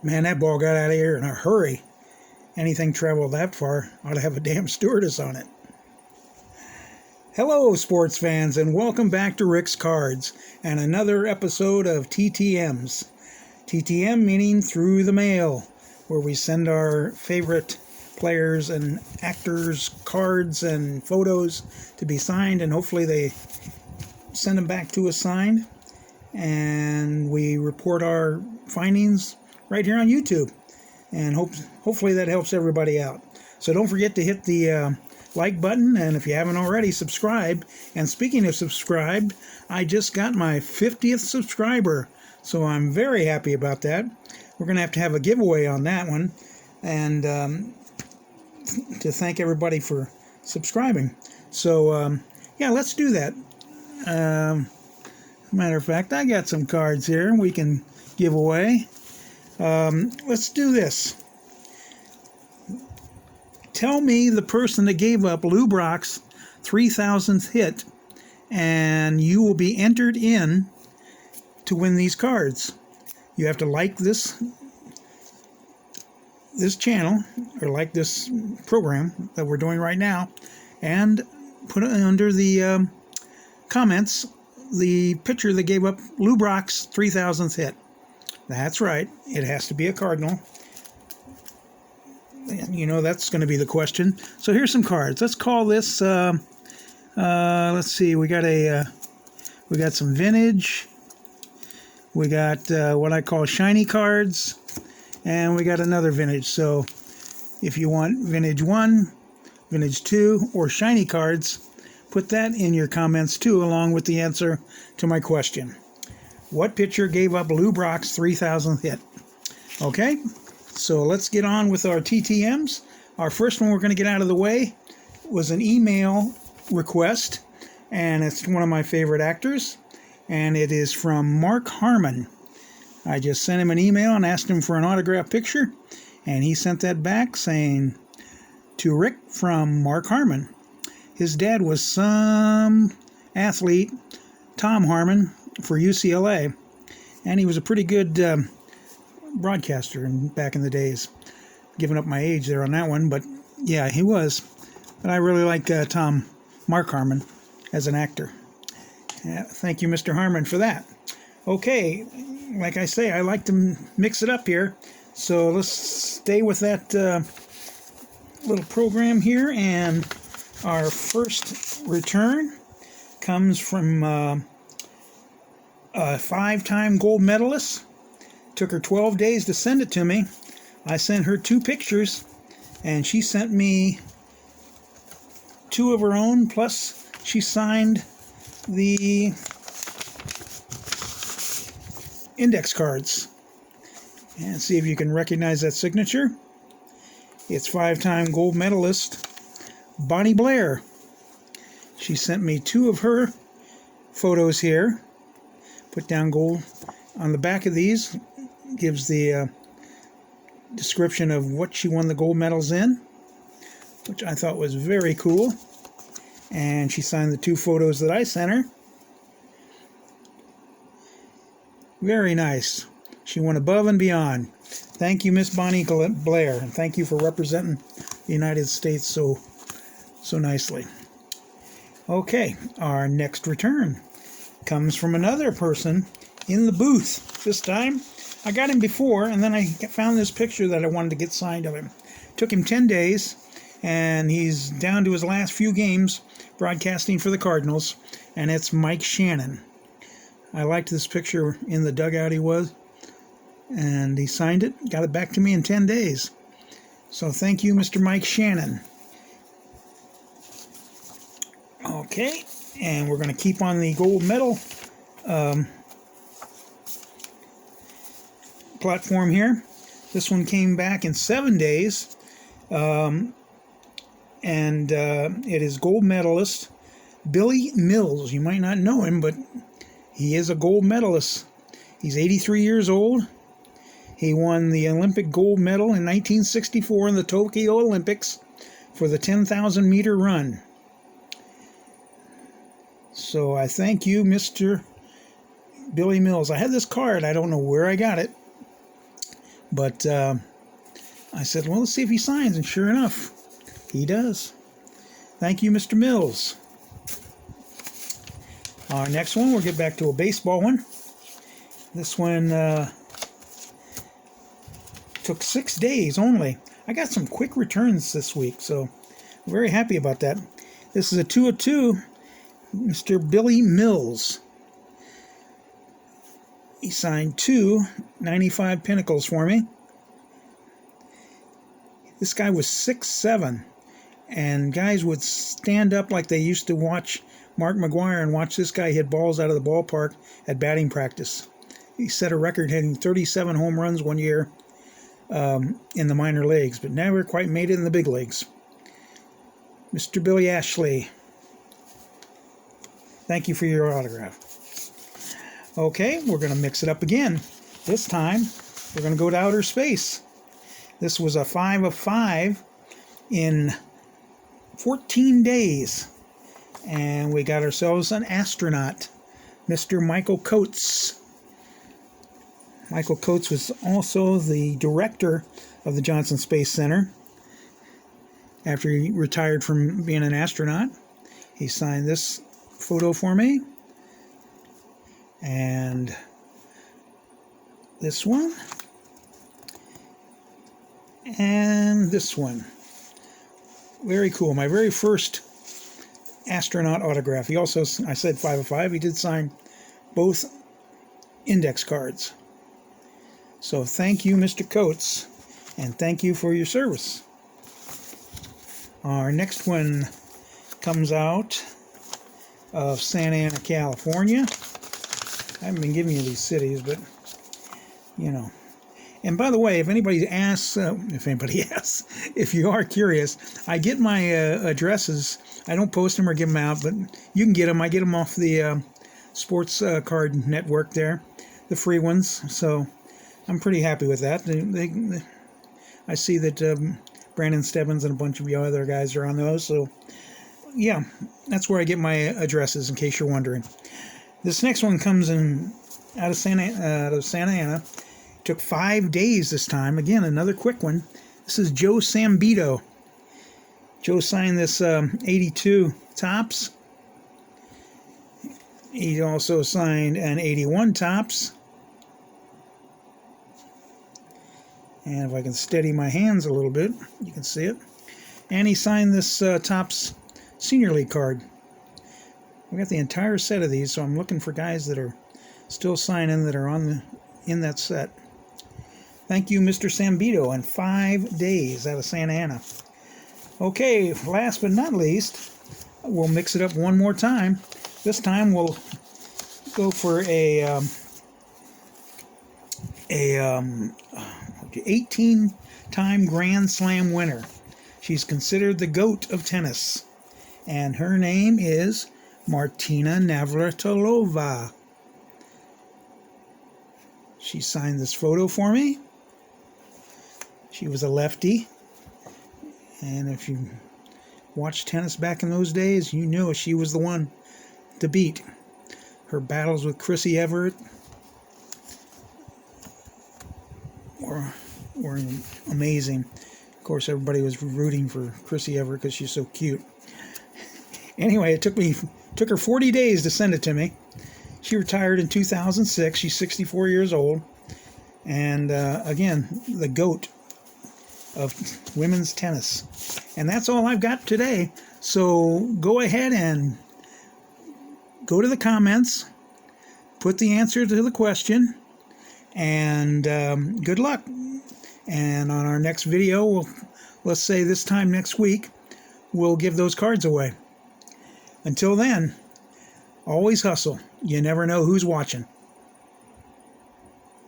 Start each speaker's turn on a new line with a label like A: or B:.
A: Man, that ball got out of here in a hurry. Anything traveled that far ought to have a damn stewardess on it. Hello, sports fans, and welcome back to Rick's Cards and another episode of TTMs. TTM meaning through the mail, where we send our favorite players and actors cards and photos to be signed, and hopefully they send them back to us signed, and we report our findings right here on YouTube, and hopefully that helps everybody out. So don't forget to hit the like button, and if you haven't already, subscribe. And speaking of subscribed, I just got my 50th subscriber, so I'm very happy about that. We're going to have a giveaway on that one, and to thank everybody for subscribing. So yeah, let's do that. Matter of fact, I got some cards here we can give away. Let's do this. Tell me the person that gave up Lou Brock's 3,000th hit, and you will be entered in to win these cards. You have to like this channel, or like this program that we're doing right now, and put it under the comments the picture that gave up Lou Brock's 3,000th hit. That's right, it has to be a Cardinal. You know that's going to be the question. So here's some cards. Let's call this. Let's see. We got some vintage. We got what I call shiny cards, and we got another vintage. So if you want vintage 1, vintage 2, or shiny cards, put that in your comments too, along with the answer to my question. What pitcher gave up Lou Brock's 3,000th hit? Okay. So let's get on with our TTMs. Our first one we're going to get out of the way was an email request, and it's one of my favorite actors, and it is from Mark Harmon. I just sent him an email and asked him for an autograph picture, and he sent that back saying, "To Rick from Mark Harmon." His dad was some athlete, Tom Harmon, for UCLA, and he was a pretty good broadcaster back in the days. Giving up my age there on that one, but yeah, he was. But I really like Mark Harmon as an actor. Yeah, thank you, Mr. Harmon, for that. Okay, like I say, I like to mix it up here, so let's stay with that little program here. And our first return comes from a 5-time gold medalist. Took her 12 days to send it to me. I sent her 2 pictures, and she sent me 2 of her own, plus she signed the index cards. And see if you can recognize that signature. It's 5-time gold medalist Bonnie Blair. She sent me 2 of her photos here. Put down gold on the back of these. Gives the description of what she won the gold medals in, which I thought was very cool. And she signed the 2 photos that I sent her. Very nice. She went above and beyond. Thank you, Miss Bonnie Blair, and thank you for representing the United States so nicely. Okay, our next return comes from another person in the booth. This time I got him before, and then I found this picture that I wanted to get signed of him. Took him 10 days, and he's down to his last few games broadcasting for the Cardinals, and it's Mike Shannon. I liked this picture in the dugout he was, and he signed it, got it back to me in 10 days. So thank you, Mr. Mike Shannon. Okay, and we're going to keep on the gold medal platform here. This one came back in 7 days, and it is gold medalist Billy Mills. You might not know him, but he is a gold medalist. He's 83 years old. He won the Olympic gold medal in 1964 in the Tokyo Olympics for the 10,000 meter run. So I thank you, Mr. Billy Mills. I had this card. I don't know where I got it, But I said, well, let's see if he signs, and sure enough, he does. Thank you, Mr. Mills. Our next one, we'll get back to a baseball one. This one took 6 days only. I got some quick returns this week, so I'm very happy about that. This is a 2/2, Mr. Billy Mills. He signed 2 95 Pinnacles for me. This guy was 6'7", and guys would stand up like they used to watch Mark McGwire and watch this guy hit balls out of the ballpark at batting practice. He set a record hitting 37 home runs one year in the minor leagues, but never quite made it in the big leagues. Mr. Billy Ashley, thank you for your autograph. Okay, we're going to mix it up again. This time, we're going to go to outer space. This was a 5 of 5 in 14 days. And we got ourselves an astronaut, Mr. Michael Coates. Michael Coates was also the director of the Johnson Space Center. After he retired from being an astronaut, he signed this photo for me. And this one. And this one. Very cool. My very first astronaut autograph. He also, I said 5 of 5. He did sign both index cards. So thank you, Mr. Coates, and thank you for your service. Our next one comes out of Santa Ana, California. I haven't been giving you these cities, but, you know. And by the way, if anybody asks, if you are curious, I get my addresses. I don't post them or give them out, but you can get them. I get them off the sports card network there, the free ones. So I'm pretty happy with that. I see that Brandon Stebbins and a bunch of you other guys are on those. So yeah, that's where I get my addresses, in case you're wondering. This next one comes in out of Santa Ana. Took 5 days this time. Again, another quick one. This is Joe Sambito. Joe signed this 82 Topps. He also signed an 81 Topps. And if I can steady my hands a little bit, you can see it. And he signed this Topps Senior League card. We got the entire set of these, so I'm looking for guys that are still signing that are in that set. Thank you, Mr. Sambito, and 5 days out of Santa Ana. Okay, last but not least, we'll mix it up one more time. This time we'll go for a 18-time Grand Slam winner. She's considered the GOAT of tennis, and her name is Martina Navratilova. She signed this photo for me. She was a lefty, and if you watched tennis back in those days, you knew she was the one to beat. Her battles with Chrissy Everett were amazing. Of course, everybody was rooting for Chrissy Everett because she's so cute. Anyway, it took her 40 days to send it to me. She retired in 2006. She's 64 years old, and again, the GOAT of women's tennis. And that's all I've got today. So go ahead and go to the comments, put the answer to the question, and good luck. And on our next video, let's say this time next week, we'll give those cards away. Until then, always hustle. You never know who's watching.